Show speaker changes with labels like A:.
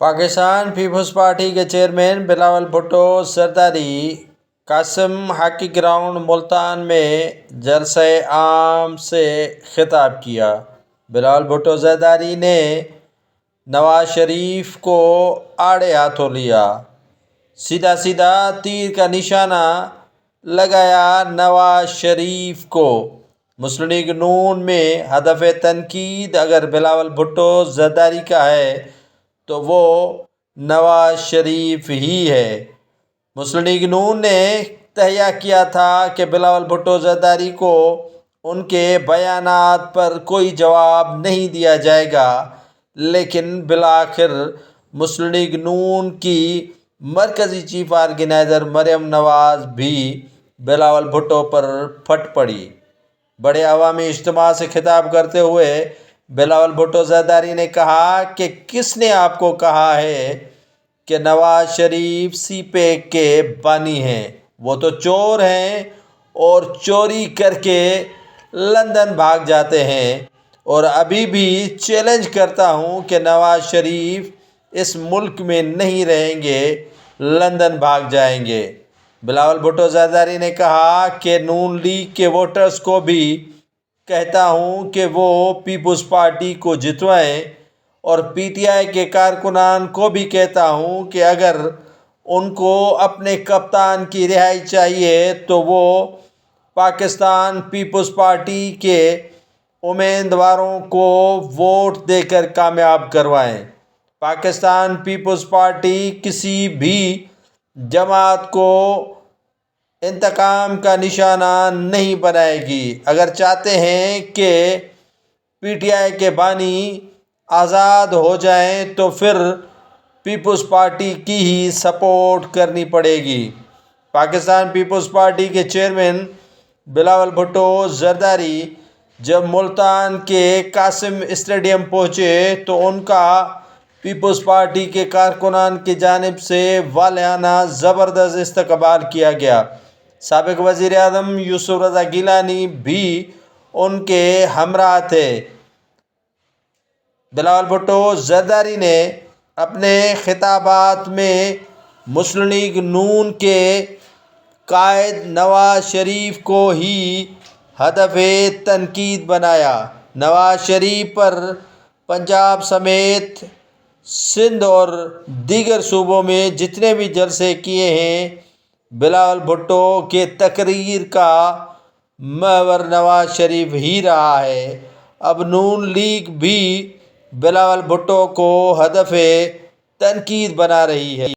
A: Pakistan Peoples party کے chairman Bilawal Bhutto Zardari Qasim hockey ground Multan میں جلسہ عام سے خطاب کیا۔ بلاول بھٹو زرداری نے نواز شریف کو آڑے ہاتھوں لیا، سیدھا سیدھا تیر کا نشانہ لگایا نواز شریف کو۔ مسلم لیگ نون میں ہدف تنقید اگر بلاول بھٹو زرداری کا ہے تو وہ نواز شریف ہی ہے۔ مسلم لیگ نون نے تہیہ کیا تھا کہ بلاول بھٹو زرداری کو ان کے بیانات پر کوئی جواب نہیں دیا جائے گا، لیکن بالآخر مسلم لیگ نون کی مرکزی چیف آرگنائزر مریم نواز بھی بلاول بھٹو پر پھٹ پڑی۔ بڑے عوامی اجتماع سے خطاب کرتے ہوئے بلاول بھٹو زرداری نے کہا کہ کس نے آپ کو کہا ہے کہ نواز شریف سی پیک کے بانی ہیں؟ وہ تو چور ہیں اور چوری کر کے لندن بھاگ جاتے ہیں، اور ابھی بھی چیلنج کرتا ہوں کہ نواز شریف اس ملک میں نہیں رہیں گے، لندن بھاگ جائیں گے۔ بلاول بھٹو زرداری نے کہا کہ نون لیگ کے ووٹرز کو بھی کہتا ہوں کہ وہ پیپلز پارٹی کو جتوائیں، اور پی ٹی آئی کے کارکنان کو بھی کہتا ہوں کہ اگر ان کو اپنے کپتان کی رہائی چاہیے تو وہ پاکستان پیپلز پارٹی کے امیدواروں کو ووٹ دے کر کامیاب کروائیں۔ پاکستان پیپلز پارٹی کسی بھی جماعت کو انتقام کا نشانہ نہیں بنائے گی۔ اگر چاہتے ہیں کہ پی ٹی آئی کے بانی آزاد ہو جائیں تو پھر پیپلز پارٹی کی ہی سپورٹ کرنی پڑے گی۔ پاکستان پیپلز پارٹی کے چیئرمین بلاول بھٹو زرداری جب ملتان کے قاسم اسٹیڈیم پہنچے تو ان کا پیپلز پارٹی کے کارکنان کی جانب سے والہانہ زبردست استقبال کیا گیا۔ سابق وزیر اعظم یوسف رضا گیلانی بھی ان کے ہمراہ تھے۔ بلاول بھٹو زرداری نے اپنے خطابات میں مسلم لیگ نون کے قائد نواز شریف کو ہی ہدف تنقید بنایا۔ نواز شریف پر پنجاب سمیت سندھ اور دیگر صوبوں میں جتنے بھی جلسے کیے ہیں، بلاول بھٹو کے تقریر کا محور نواز شریف ہی رہا ہے۔ اب نون لیگ بھی بلاول بھٹو کو ہدف تنقید بنا رہی ہے۔